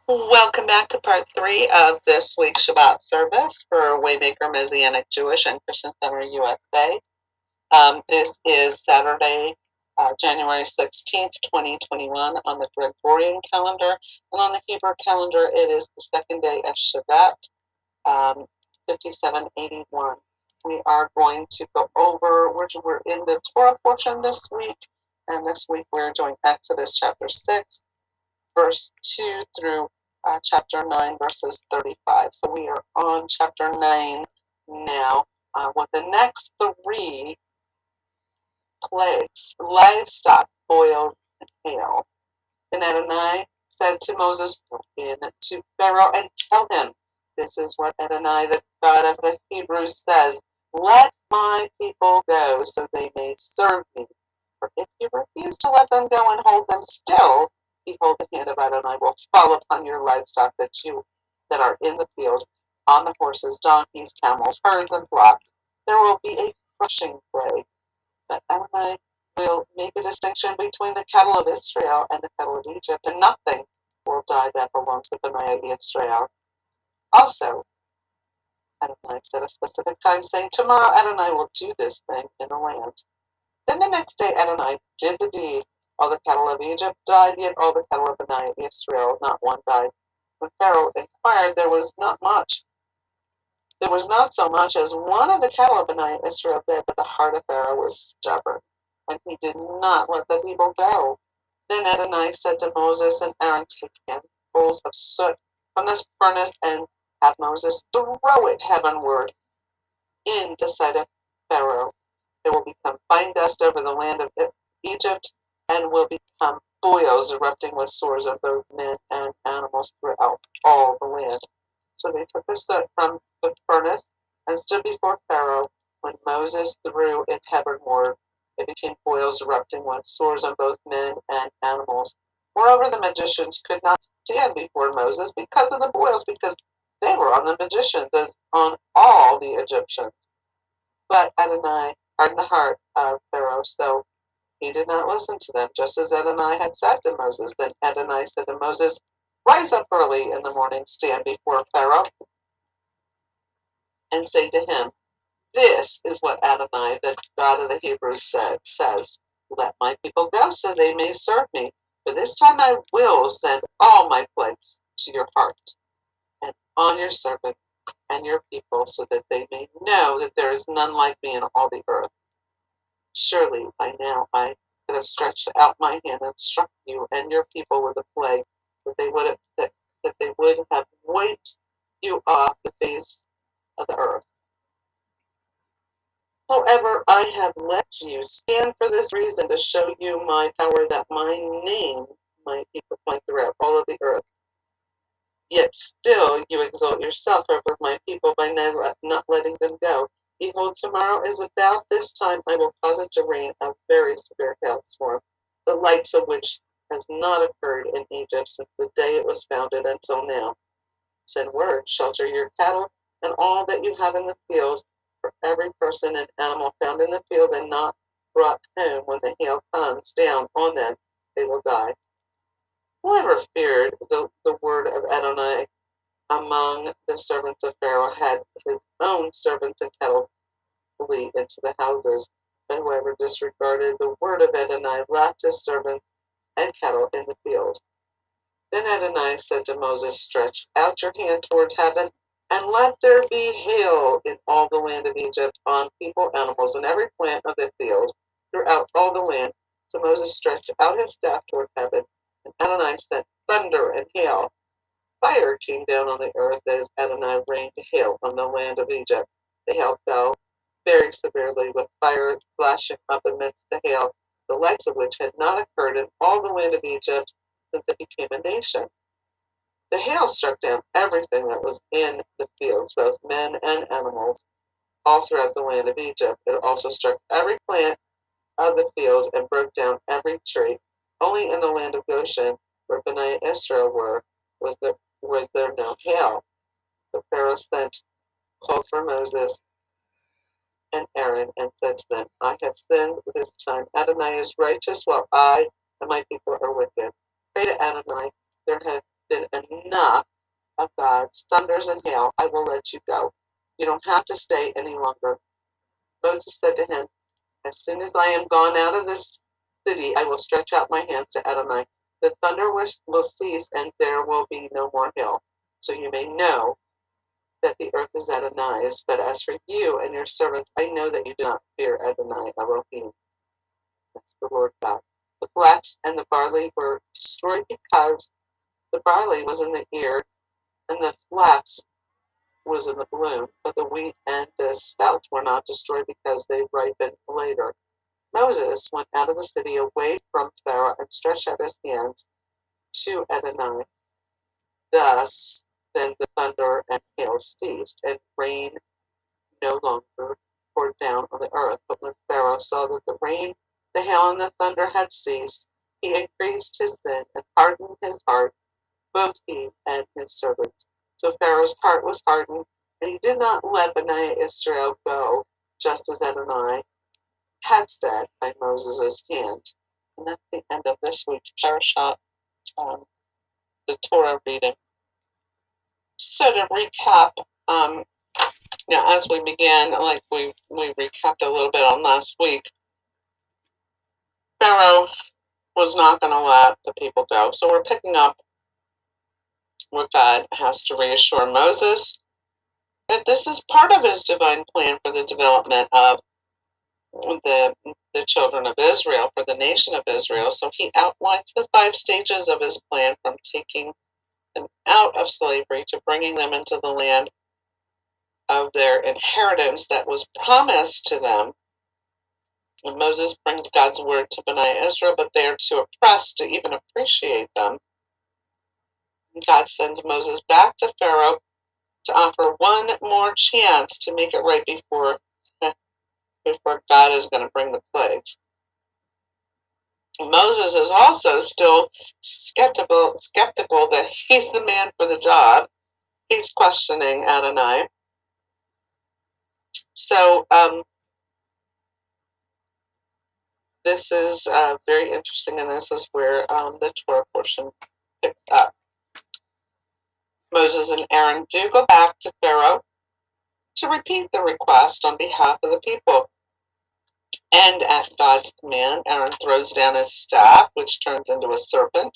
Welcome back to part 3 of this week's Shabbat service for Waymaker Messianic Jewish and Christian Center USA. This is Saturday, January 16th, 2021 on the Gregorian calendar, and on the Hebrew calendar it is the second day of Shabbat, 5781. We are going to go over, we're in the Torah portion this week, and this week we're doing Exodus chapter 6. Verse 2 through chapter 9, verses 35. So we are on chapter 9 now with the next 3 plagues: livestock, boils, and hail. And Adonai said to Moses, "Go in to Pharaoh and tell him, this is what Adonai, the God of the Hebrews, says: Let my people go so they may serve me. For if you refuse to let them go and hold them still, behold, the hand of Adonai will fall upon your livestock that are in the field, on the horses, donkeys, camels, herds, and flocks. There will be a crushing plague. But Adonai will make a distinction between the cattle of Israel and the cattle of Egypt, and nothing will die that belongs to Benai Israel. Also, Adonai set a specific time, saying, Tomorrow Adonai will do this thing in the land. Then the next day Adonai did the deed. All the cattle of Egypt died, yet all the cattle of Benai Israel, not one died. When Pharaoh inquired, there was not much. There was not so much as one of the cattle of Benai Israel dead, but the heart of Pharaoh was stubborn, and he did not let the people go. Then Adonai said to Moses and Aaron, Take handfuls of soot from this furnace and have Moses throw it heavenward in the sight of Pharaoh. It will become fine dust over the land of Egypt and will become boils erupting with sores on both men and animals throughout all the land. So they took the soot from the furnace and stood before Pharaoh. When Moses threw it heavenward, it became boils erupting with sores on both men and animals. Moreover, the magicians could not stand before Moses because of the boils, because they were on the magicians as on all the Egyptians. But Adonai hardened the heart of Pharaoh, so he did not listen to them, just as Adonai had said to Moses. Then Adonai said to Moses, Rise up early in the morning, stand before Pharaoh, and say to him, This is what Adonai, the God of the Hebrews, says, Let my people go so they may serve me. For this time I will send all my plagues to your heart and on your servant and your people, so that they may know that there is none like me in all the earth. Surely by now I could have stretched out my hand and struck you and your people with a plague, that they would have wiped you off the face of the earth. However, I have let you stand for this reason, to show you my power, that my name might be proclaimed throughout all of the earth. Yet still you exalt yourself over my people by not letting them go. Behold, tomorrow is about this time I will cause it to rain a very severe hailstorm, the likes of which has not occurred in Egypt since the day it was founded until now. Send word, shelter your cattle and all that you have in the field, for every person and animal found in the field and not brought home when the hail comes down on them, they will die. Whoever feared the word of Adonai among the servants of Pharaoh had his own servants and cattle flee into the houses, but whoever disregarded the word of Adonai left his servants and cattle in the field. Then Adonai said to Moses, Stretch out your hand towards heaven, and let there be hail in all the land of Egypt, on people, animals, and every plant of the field, throughout all the land. So Moses stretched out his staff toward heaven, and Adonai sent thunder and hail. Fire came down on the earth as Adonai rained hail on the land of Egypt. The hail fell very severely, with fire flashing up amidst the hail, the likes of which had not occurred in all the land of Egypt since it became a nation. The hail struck down everything that was in the fields, both men and animals, all throughout the land of Egypt. It also struck every plant of the field and broke down every tree. Only in the land of Goshen, where Benai Israel were, was there no hail. The Pharaoh called for Moses and Aaron and said to them, I have sinned this time. Adonai is righteous, while I and my people are wicked. Pray to Adonai. There have been enough of God's thunders and hail. I will let you go. You don't have to stay any longer. Moses said to him, as soon as I am gone out of this city, I will stretch out my hands to Adonai. The thunder will cease, and there will be no more hail. So you may know that the earth is Adonai's. But as for you and your servants, I know that you do not fear Adonai Elohim. That's the Lord God. The flax and the barley were destroyed because the barley was in the ear and the flax was in the bloom, but the wheat and the spelt were not destroyed because they ripened later. Moses went out of the city away from Pharaoh and stretched out his hands to Adonai. Thus, then the thunder and hail ceased, and rain no longer poured down on the earth. But when Pharaoh saw that the rain, the hail, and the thunder had ceased, he increased his sin and hardened his heart, both he and his servants. So Pharaoh's heart was hardened, and he did not let Bnei Israel go, just as Adonai had said by Moses' hand. And that's the end of this week's Parashat, the Torah reading. So to recap, um, as we began, like we recapped a little bit on last week, Pharaoh was not going to let the people go. So we're picking up where God has to reassure Moses that this is part of his divine plan for the development of the children of Israel, for the nation of Israel. So he outlines the 5 stages of his plan, from taking them out of slavery to bringing them into the land of their inheritance that was promised to them. And Moses brings God's word to Bnei Israel, but they are too oppressed to even appreciate them. And God sends Moses back to Pharaoh to offer one more chance to make it right before God is going to bring the plagues. Moses is also still skeptical that he's the man for the job. He's questioning Adonai. So this is very interesting, and this is where the Torah portion picks up. Moses and Aaron do go back to Pharaoh to repeat the request on behalf of the people. And at God's command, Aaron throws down his staff, which turns into a serpent.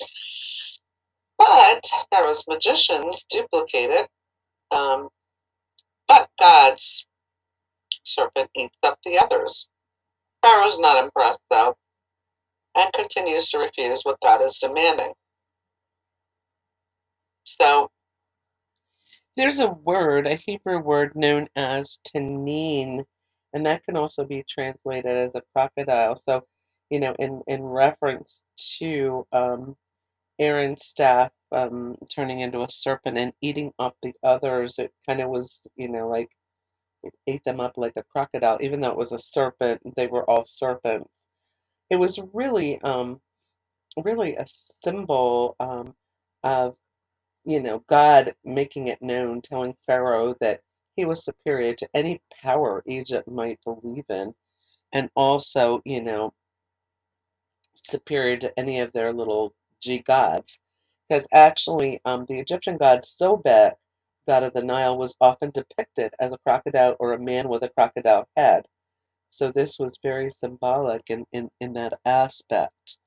But Pharaoh's magicians duplicate it. But God's serpent eats up the others. Pharaoh's not impressed, though, and continues to refuse what God is demanding. So there's a Hebrew word known as tanin, and that can also be translated as a crocodile. So, in reference to Aaron's staff turning into a serpent and eating up the others, it kind of was, like it ate them up like a crocodile. Even though it was a serpent, they were all serpents. It was really a symbol of God making it known, telling Pharaoh that he was superior to any power Egypt might believe in, and also, superior to any of their little G gods. Because actually, the Egyptian god Sobek, god of the Nile, was often depicted as a crocodile or a man with a crocodile head. So this was very symbolic in that aspect.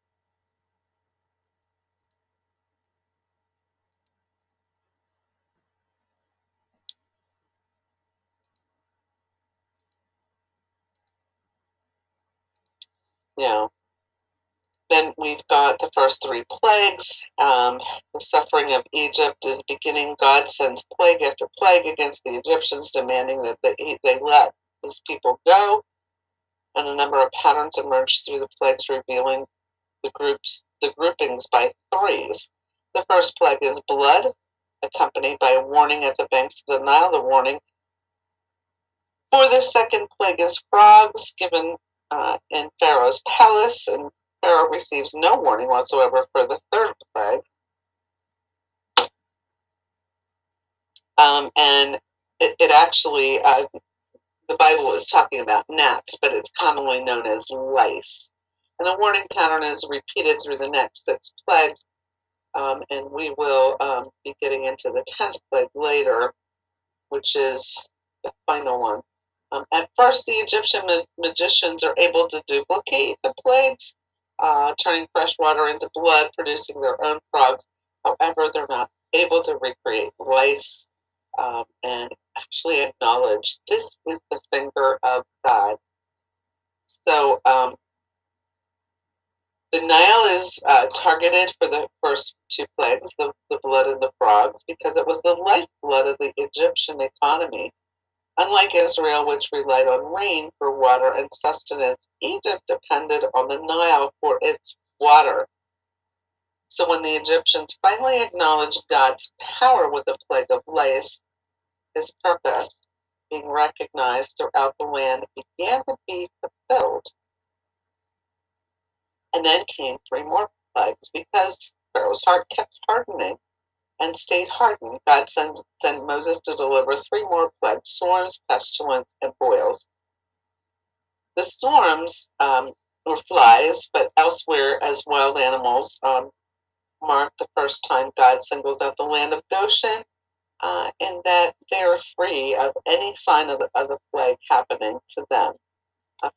Yeah. Then we've got the first 3 plagues. The suffering of Egypt is beginning. God sends plague after plague against the Egyptians, demanding that they let his people go. And a number of patterns emerge through the plagues, revealing the groupings by threes. The first plague is blood, accompanied by a warning at the banks of the Nile. The warning for the second plague is frogs, given in Pharaoh's palace, and Pharaoh receives no warning whatsoever for the third plague. And it actually, the Bible is talking about gnats, but it's commonly known as lice. And the warning pattern is repeated through the next 6 plagues. and we will be getting into the 10th plague later, which is the final one. At first, the Egyptian magicians are able to duplicate the plagues, turning fresh water into blood, producing their own frogs. However, they're not able to recreate lice and actually acknowledge this is the finger of God. So the Nile is targeted for the first two plagues, the blood and the frogs, because it was the lifeblood of the Egyptian economy. Unlike Israel, which relied on rain for water and sustenance, Egypt depended on the Nile for its water. So when the Egyptians finally acknowledged God's power with the plague of lice, his purpose, being recognized throughout the land, began to be fulfilled. And then came three more plagues because Pharaoh's heart kept hardening and stayed hardened. God sent Moses to deliver three more plagues: swarms, pestilence, and boils. The swarms were flies, but elsewhere as wild animals, mark the first time God singles out the land of Goshen, and that they're free of any sign of the plague happening to them.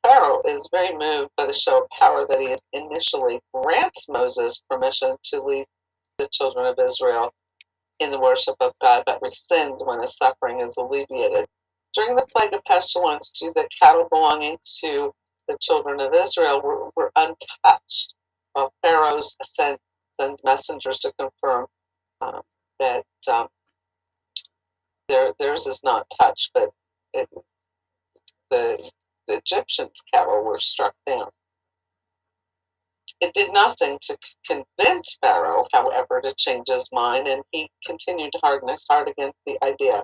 Pharaoh is very moved by the show of power that he initially grants Moses permission to lead the children of Israel in the worship of God, but rescinds when his suffering is alleviated. During the plague of pestilence, the cattle belonging to the children of Israel were untouched, while Pharaoh's sent messengers to confirm that theirs is not touched, but it, the Egyptians' cattle were struck down. It did nothing to convince Pharaoh, however, to change his mind, and he continued to harden his heart against the idea.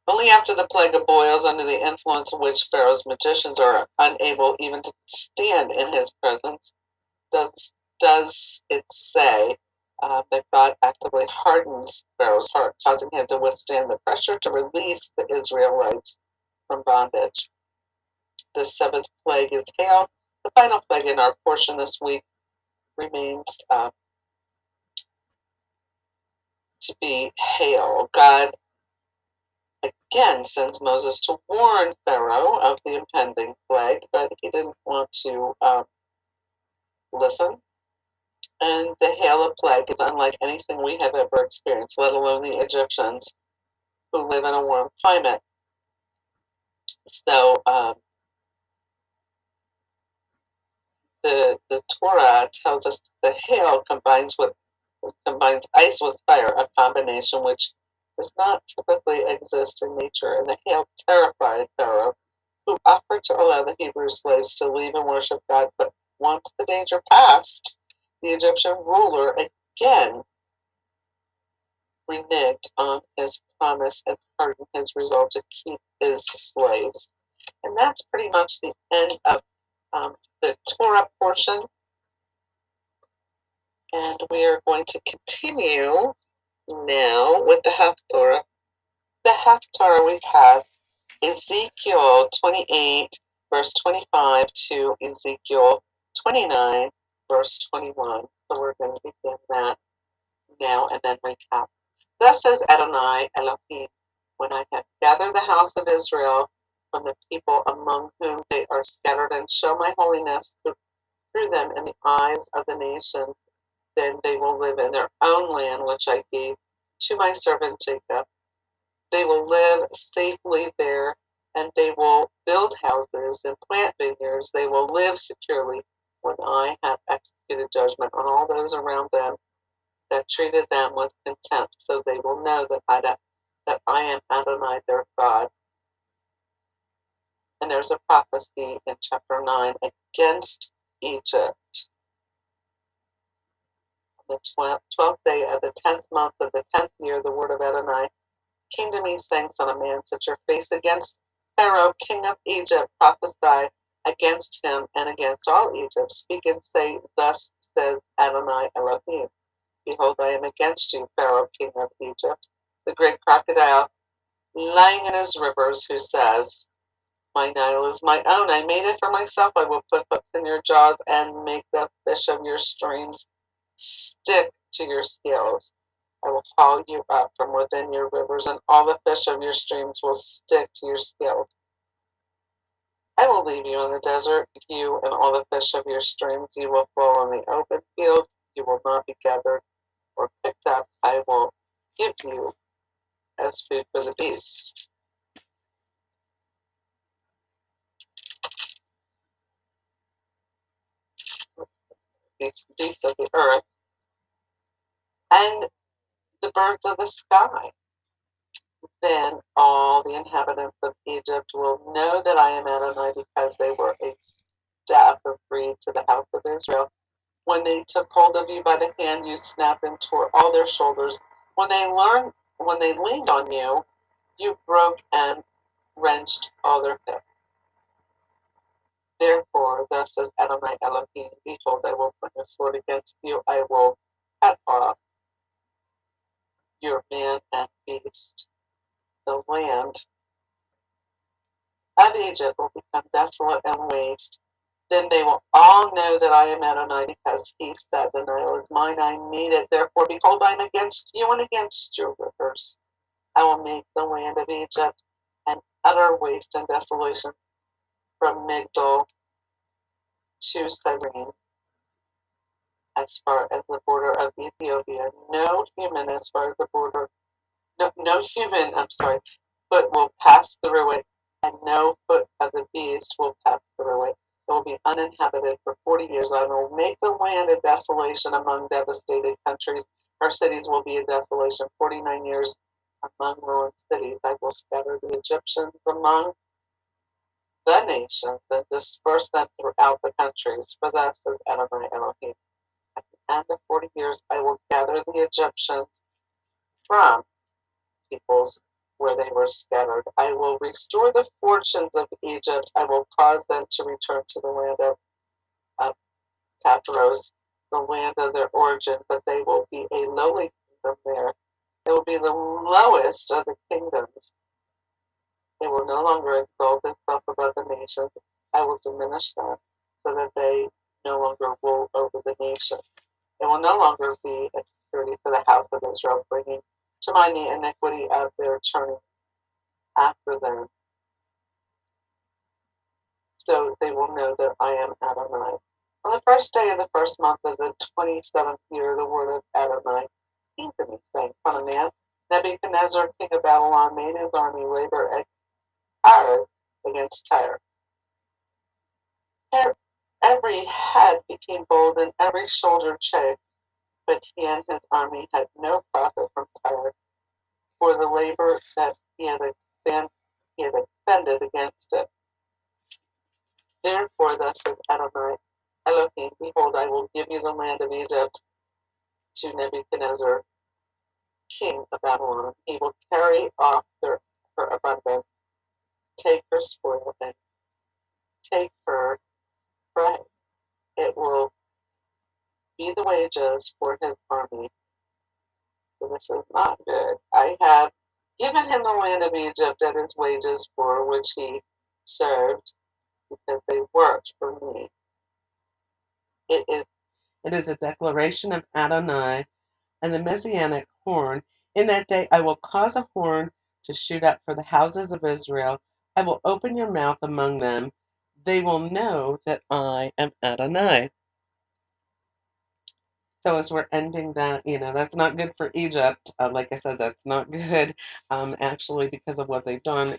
Only after the plague of boils, under the influence of which Pharaoh's magicians are unable even to stand in his presence, does it say that God actively hardens Pharaoh's heart, causing him to withstand the pressure to release the Israelites from bondage. The seventh plague is hail. The final plague in our portion this week remains to be hail. God again sends Moses to warn Pharaoh of the impending plague, but he didn't want to listen. And the hail of plague is unlike anything we have ever experienced, let alone the Egyptians who live in a warm climate. So the Torah tells us the hail combines ice with fire, a combination which does not typically exist in nature. And the hail terrified Pharaoh, who offered to allow the Hebrew slaves to leave and worship God. But once the danger passed, the Egyptian ruler again reneged on his promise and hardened his resolve to keep his slaves. And that's pretty much the end of the Torah portion. And we are going to continue now with the Haftorah. The Haftorah we have Ezekiel 28, verse 25 to Ezekiel 29, verse 21. So we're going to begin that now and then recap. Thus says Adonai Elohim, when I have gathered the house of Israel from the people among whom they are scattered and show my holiness through them in the eyes of the nations, then they will live in their own land, which I gave to my servant Jacob. They will live safely there, and they will build houses and plant vineyards. They will live securely when I have executed judgment on all those around them that treated them with contempt. So they will know that I am Adonai, their God. And there's a prophecy in chapter 9 against Egypt. On the 12th day of the 10th month of the 10th year, the word of Adonai came to me, saying, Son of man, set your face against Pharaoh, king of Egypt, prophesy against him and against all Egypt. Speak and say, Thus says Adonai Elohim, behold, I am against you, Pharaoh, king of Egypt, the great crocodile lying in his rivers, who says, My Nile is my own, I made it for myself, I will put hooks in your jaws and make the fish of your streams stick to your scales. I will haul you up from within your rivers, and all the fish of your streams will stick to your scales. I will leave you in the desert, you and all the fish of your streams. You will fall in the open field. You will not be gathered or picked up. I will give you as food for the beasts. Beasts of the earth, and the birds of the sky. Then all the inhabitants of Egypt will know that I am Adonai, because they were a staff of breed to the house of Israel. When they took hold of you by the hand, you snapped and tore all their shoulders. When they leaned on you, you broke and wrenched all their hips. Therefore, thus says Adonai Elohim, behold, I will bring a sword against you. I will cut off your man and beast. The land of Egypt will become desolate and waste. Then they will all know that I am Adonai, because he said, the Nile is mine, I made it. Therefore, behold, I am against you and against your rivers. I will make the land of Egypt an utter waste and desolation from Migdol to Cyrene, as far as the border of Ethiopia. No human as far as the border, no human, foot will pass through it, and no foot of the beast will pass through it. It will be uninhabited for 40 years. I will make the land a desolation among devastated countries. Our cities will be a desolation 49 years among ruined cities. I will scatter the Egyptians among the nations and disperse them throughout the countries. For thus says Adonai Elohim, at the end of 40 years I will gather the Egyptians from peoples where they were scattered. I will restore the fortunes of Egypt. I will cause them to return to the land of Pathros, the land of their origin, but they will be a lowly kingdom there. They will be the lowest of the kingdoms. They will no longer exalt itself above the nations. I will diminish them, so that they no longer rule over the nations. They will no longer be a security for the house of Israel, bringing to mind the iniquity of their turning after them. So they will know that I am Adonai. On the first day of the first month of the 27th year, the word of Adonai came to me, saying, Son of man, Nebuchadnezzar, king of Babylon, made his army labor hard against Tyre. Every head became bold and every shoulder chafed, but he and his army had no profit from Tyre, for the labor that he had expended against it. Therefore, thus says Adonai Elohim, behold, I will give you the land of Egypt to Nebuchadnezzar, king of Babylon. He will carry off her abundance, take her spoil, and take her prey. It will be the wages for his army. So this is not good. I have given him the land of Egypt at his wages, for which he served, because they worked for me. It is a declaration of Adonai and the Messianic horn. In that day I will cause a horn to shoot up for the houses of Israel. I will open your mouth among them. They will know that I am Adonai. So as we're ending that, that's not good for Egypt. Like I said, that's not good. Actually, because of what they've done,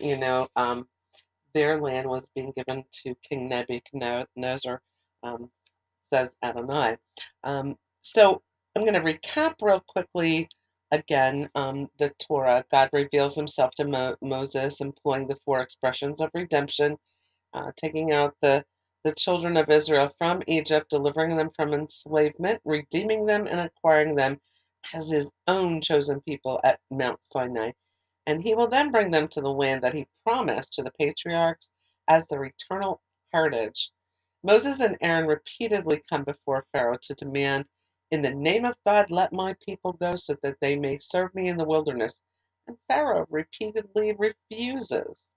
their land was being given to King Nebuchadnezzar, says Adonai. So I'm going to recap real quickly again the Torah. God reveals himself to Moses, employing the four expressions of redemption, taking out the children of Israel from Egypt, delivering them from enslavement, redeeming them, and acquiring them as his own chosen people at Mount Sinai. And he will then bring them to the land that he promised to the patriarchs as their eternal heritage. Moses and Aaron repeatedly come before Pharaoh to demand, in the name of God, let my people go so that they may serve me in the wilderness. And Pharaoh repeatedly refuses.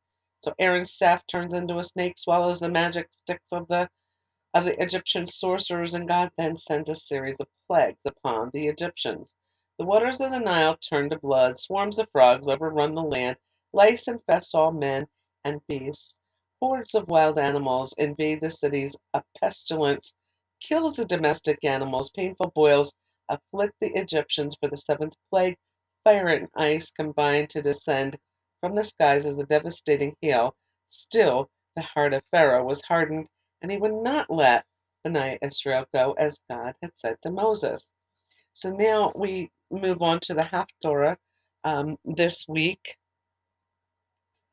So Aaron's staff turns into a snake, swallows the magic sticks of of the Egyptian sorcerers, and God then sends a series of plagues upon the Egyptians. The waters of the Nile turn to blood, swarms of frogs overrun the land, lice infest all men and beasts, hordes of wild animals invade the cities, a pestilence kills the domestic animals, painful boils afflict the Egyptians for the seventh plague. Fire and ice combine to descend from the skies as a devastating hail. Still, the heart of Pharaoh was hardened, and he would not let Bnei Israel go as God had said to Moses. So now we move on to the Haftorah this week.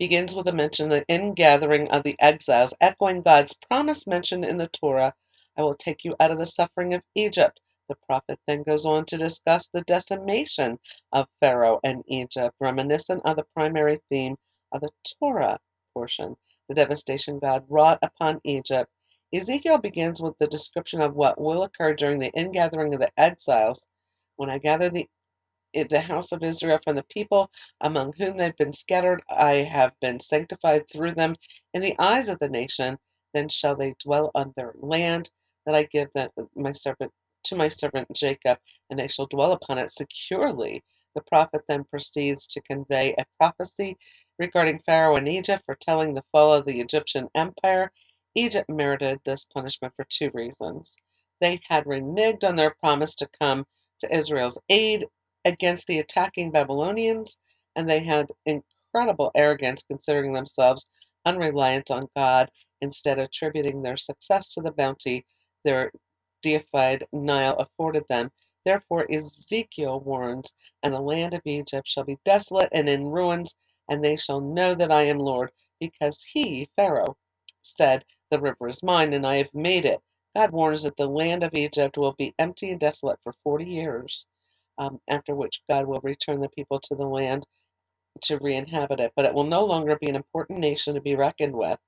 Begins with a mention of the ingathering of the exiles, echoing God's promise mentioned in the Torah, I will take you out of the suffering of Egypt. The prophet then goes on to discuss the decimation of Pharaoh and Egypt, reminiscent of the primary theme of the Torah portion, the devastation God wrought upon Egypt. Ezekiel begins with the description of what will occur during the ingathering of the exiles. When I gather the house of Israel from the people among whom they've been scattered, I have been sanctified through them in the eyes of the nation. Then shall they dwell on their land that I give them, my servant Jacob, and they shall dwell upon it securely. The prophet then proceeds to convey a prophecy regarding Pharaoh and Egypt, foretelling the fall of the Egyptian empire. Egypt merited this punishment for two reasons. They had reneged on their promise to come to Israel's aid against the attacking Babylonians, and they had incredible arrogance, considering themselves unreliant on God, instead attributing their success to the bounty their deified Nile afforded them. Therefore Ezekiel warns, and the land of Egypt shall be desolate and in ruins, and they shall know that I am Lord, because he, Pharaoh, said, the river is mine, and I have made it. God warns that the land of Egypt will be empty and desolate for 40 years, after which God will return the people to the land to re-inhabit it, but it will no longer be an important nation to be reckoned with.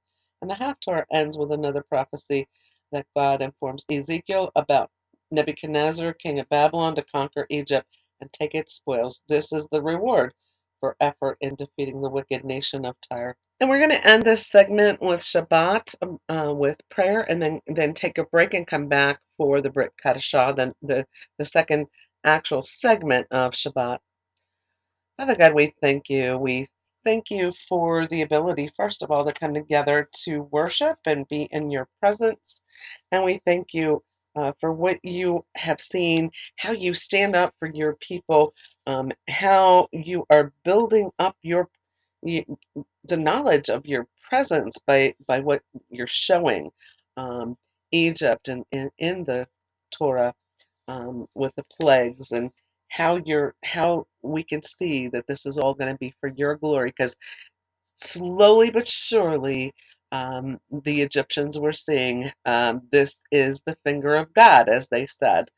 And the Haftarah ends with another prophecy that God informs Ezekiel about Nebuchadnezzar, king of Babylon, to conquer Egypt and take its spoils. This is the reward for effort in defeating the wicked nation of Tyre. And we're going to end this segment with Shabbat, with prayer, and then take a break and come back for the Brit Kadashah, then the second actual segment of Shabbat. Father God, we thank you. We thank you for the ability, first of all, to come together to worship and be in your presence. And we thank you for what you have seen, how you stand up for your people, how you are building up you, the knowledge of your presence by what you're showing. Um, Egypt and in the Torah, with the plagues, and how we can see that this is all going to be for your glory, because slowly but surely, the Egyptians were seeing, this is the finger of God, as they said.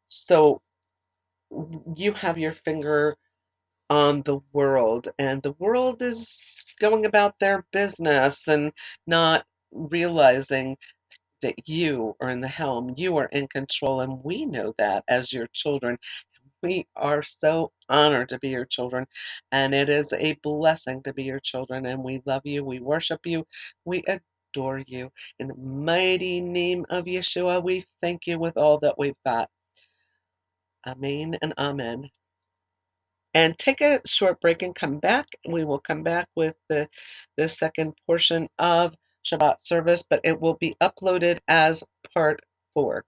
So you have your finger on the world, and the world is going about their business and not realizing that you are in the helm, you are in control, and we know that as your children. We are so honored to be your children, and it is a blessing to be your children, and we love you, we worship you, we adore you. In the mighty name of Yeshua, we thank you with all that we've got. Amen and amen. And take a short break and come back. We will come back with the second portion of Shabbat service, but it will be uploaded as part 4.